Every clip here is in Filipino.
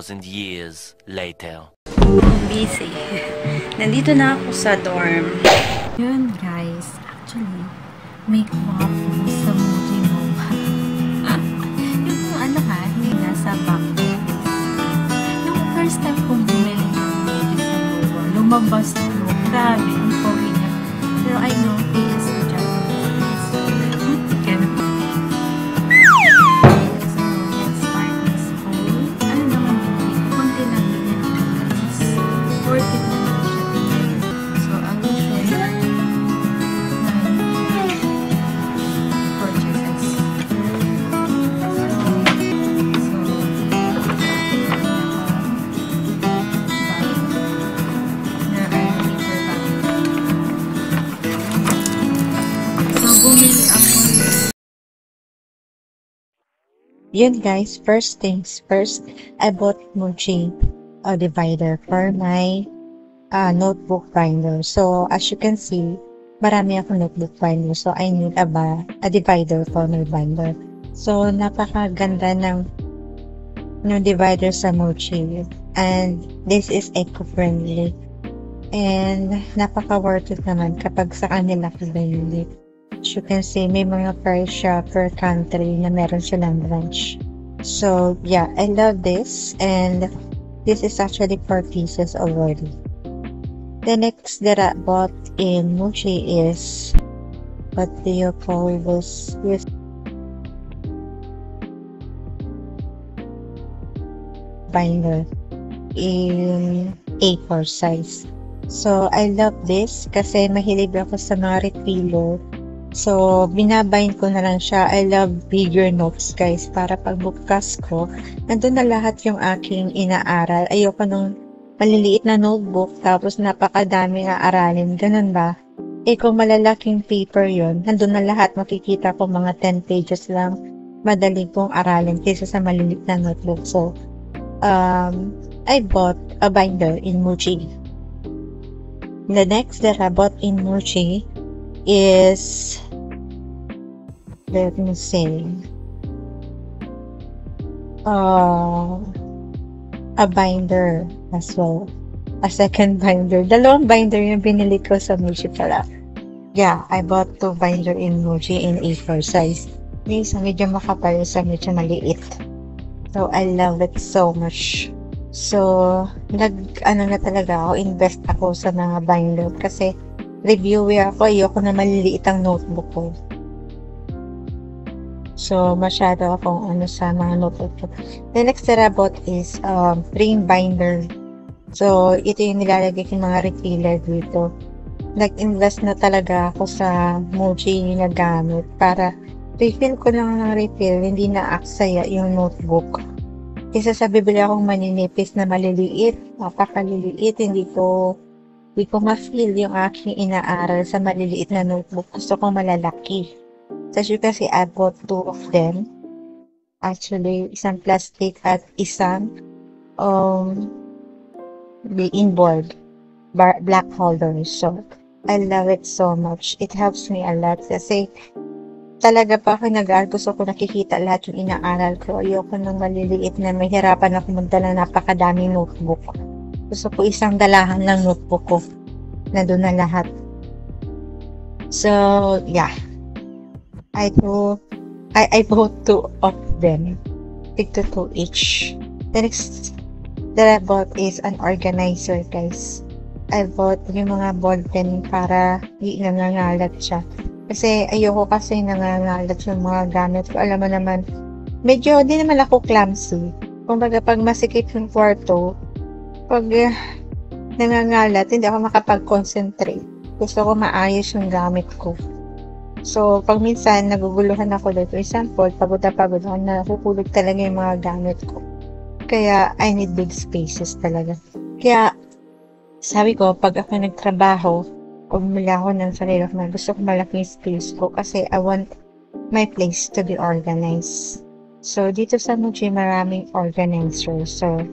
2,000 years later. Busy. Nandito na ako sa dorm. Yun guys, actually, may kuha po sa Muji MOA. Yung ano ha, hindi nasa backpack. Yung first time kong bumili ng Muji sa MOA, lumabas ko. Grabe, ang pogi niya. Pero I noticed the Japanese is ganun. So, let's start this haul. Ano naman binili ko? Konti lang binili ko guys. Worth it naman siya. So, I will show you my purchases. Bumili ako. Yun guys, first things first, I bought Muji divider for my notebook binder. So as you can see, marami akong notebook binder. So I need a divider for my binder. So napakaganda ng divider sa Muji. And this is eco-friendly. And napaka-worth it naman kapag sa kanila pinili. As you can see, may mga price siya per country na meron silang branch. So, yeah, I love this. And this is actually 4 pieces already. The next that I bought in Muji is, what do you call this? Binder in A4 size. So, I love this kasi mahilig ako sa mga refiller. So, binabind ko na lang siya. I love bigger notes, guys. Para pagbukas ko, nandun na lahat yung aking inaaral. Ayoko nung maliliit na notebook, tapos napakadami na aralin. Ganun ba? Eh, kung malalaking paper yon, nandun na lahat. Makikita ko mga 10 pages lang. Madali kong aralin kaysa sa maliliit na notebook. So, I bought a binder in Muji. The next that I bought in Muji is, let me see, a binder as well. A second binder. Dalawang binder yung binili ko sa Muji pala. Yeah, I bought 2 binder in Muji in A4 size. Isa medyo makapal, isa medyo maliit. So, I love it so much. So, na talaga ako, invest ako sa mga binder kasi reviewer ako, ayoko na maliliit ang notebook ko. So, masyado akong sa mga notebook ko. The next that I bought is ring binder. So, ito yung nilalagay ko mga refiller dito. Nag-invest na talaga ako sa Muji na gamit para refill ko lang ng refill, hindi na aksaya yung notebook. Kasi sa bibili akong maninipis na maliliit, napakaliliit, hindi ko ma-feel yung aking inaaral sa maliliit na notebook. Gusto ko malalaki. So, as you can see, I bought 2 of them. Actually, isang plastic at isang the inboard black holder. So, I love it so much. It helps me a lot kasi talaga pa ako gusto ko nakikita lahat yung inaaral ko. Ayoko nang maliliit na mahirapan ako magdala napakadaming notebook. Gusto ko isang dalahan ng notebook ko na doon na lahat. So, yeah. I bought 2 of them. Tig to 2 each. The next that I bought is an organizer, guys. I bought yung mga ballpen para di nangangalat siya. Kasi ayoko kasi nangangalat yung mga gamit ko. Alam mo naman, medyo di naman ako clumsy. Kumbaga pag masikip yung kwarto, pag nangangalat, hindi ako makapag-concentrate. Gusto ko maayos yung gamit ko. So, pag minsan naguguluhan ako dito, example, pagod ako, nakukulog talaga yung mga gamit ko. Kaya, I need big spaces talaga. Kaya, sabi ko, pag ako nagtrabaho, bumili ako ng sarili ko, gusto ko malaking space ko kasi I want my place to be organized. So, dito sa Muji, maraming organizer. So,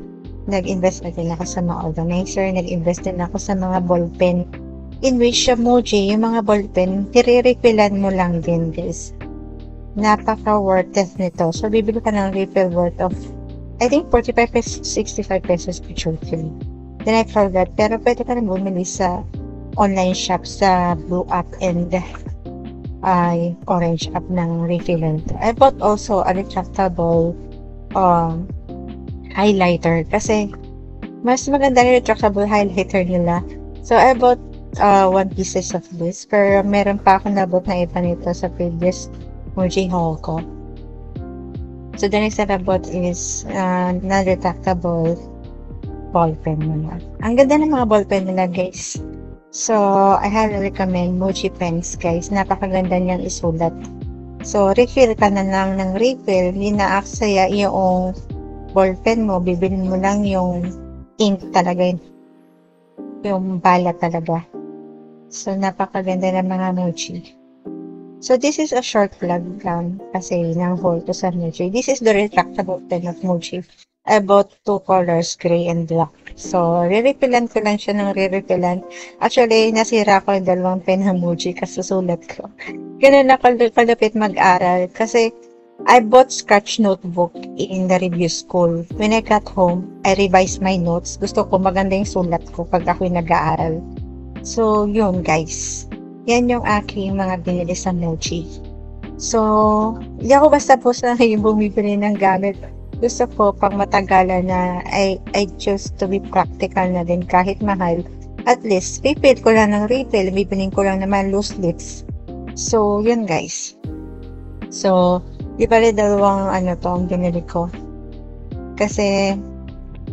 nag-invest na din ako sa mga organizer, nag-invest din ako sa mga ballpen. In which sa Muji, yung mga ballpen, nire-refillan mo lang din, guys. Napaka-worth it nito. So, bibili ka ng refill worth of, I think 45 pesos, 65 pesos picture free. Then I forgot, pero pwede ka rin bumili sa online shop sa Blue app and Orange app ng refiller. I bought also a retractable highlighter kasi mas maganda yung retractable highlighter nila. So I bought 1 pieces of this, pero meron pa ako nabot na iba nito sa previous Muji haul ko. So the next that I bought is non-retractable ballpen nila. Ang ganda ng mga ballpen nila, guys. So I highly recommend Muji pens, guys. Napakaganda niyang isulat. So refill ka na lang ng refill, hindi na aksaya yung ballpen mo, bibilin mo lang yung ink talaga, yung bala talaga. So napakaganda ng mga Muji. So this is a short vlog lang kasi nang haul ko sa Muji. This is the retractable pen of Muji. I bought 2 colors, gray and black. So re-refillan ko lang siya ng re-refillan. Actually, nasira ko yung 2 pen ng Muji kasi sulat ko. Ganun na kalupit mag-aral kasi I bought sketch notebook in the review school. When I got home, I revised my notes. Gusto ko maganda yung sulat ko pag ako'y nag-aaral. So, yun guys. Yan yung aking mga binili sa Muji. So, hindi ako basta-basta yung bumibili ng gamit. Gusto ko pang matagalan na I choose to be practical na din kahit mahal. At least, refill ko lang ng refill. Bibiling ko lang naman loose lips. So, yun guys. So, di ba rin 2 ang binili ko. Kasi,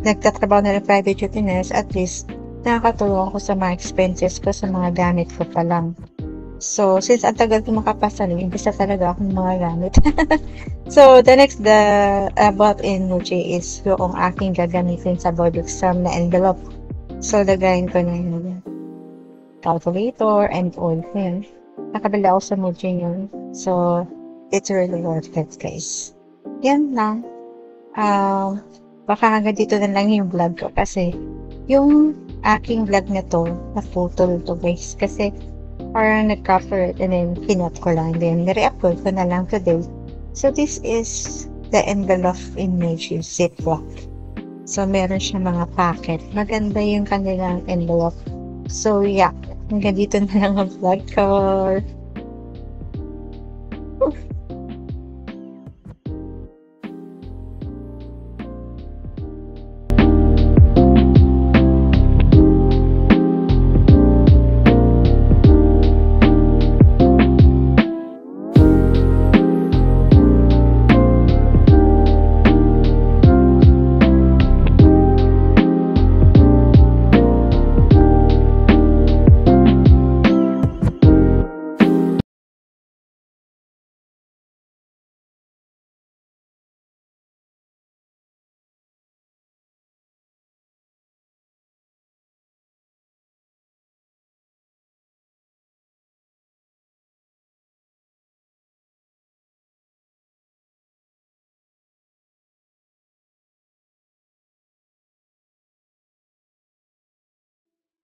nagtatrabaho na ng private duty nurse, at least, nakakatulong ko sa mga expenses ko sa mga gamit ko pa lang. So, since ang tagal ko makapasali, imbis na talaga akong mga gamit. So, the next I bought in Muji is yung aking gagamitin sa board exam na envelope. So, lagayin ko na yung calculator and all. Yun. Nakabili ako sa Muji yun. So, it's really worth it, guys. Yan lang. Baka hanggang dito na lang yung vlog ko kasi yung aking vlog na to, naputol to guys. Kasi parang nag-cover it and then pinot ko lang. Then, nire-upload ko na lang today. So, this is the envelope in Muji Ziploc. So, meron siya mga packet. Maganda yung kanilang envelope. So, yeah. Hanggang dito na lang ang vlog ko.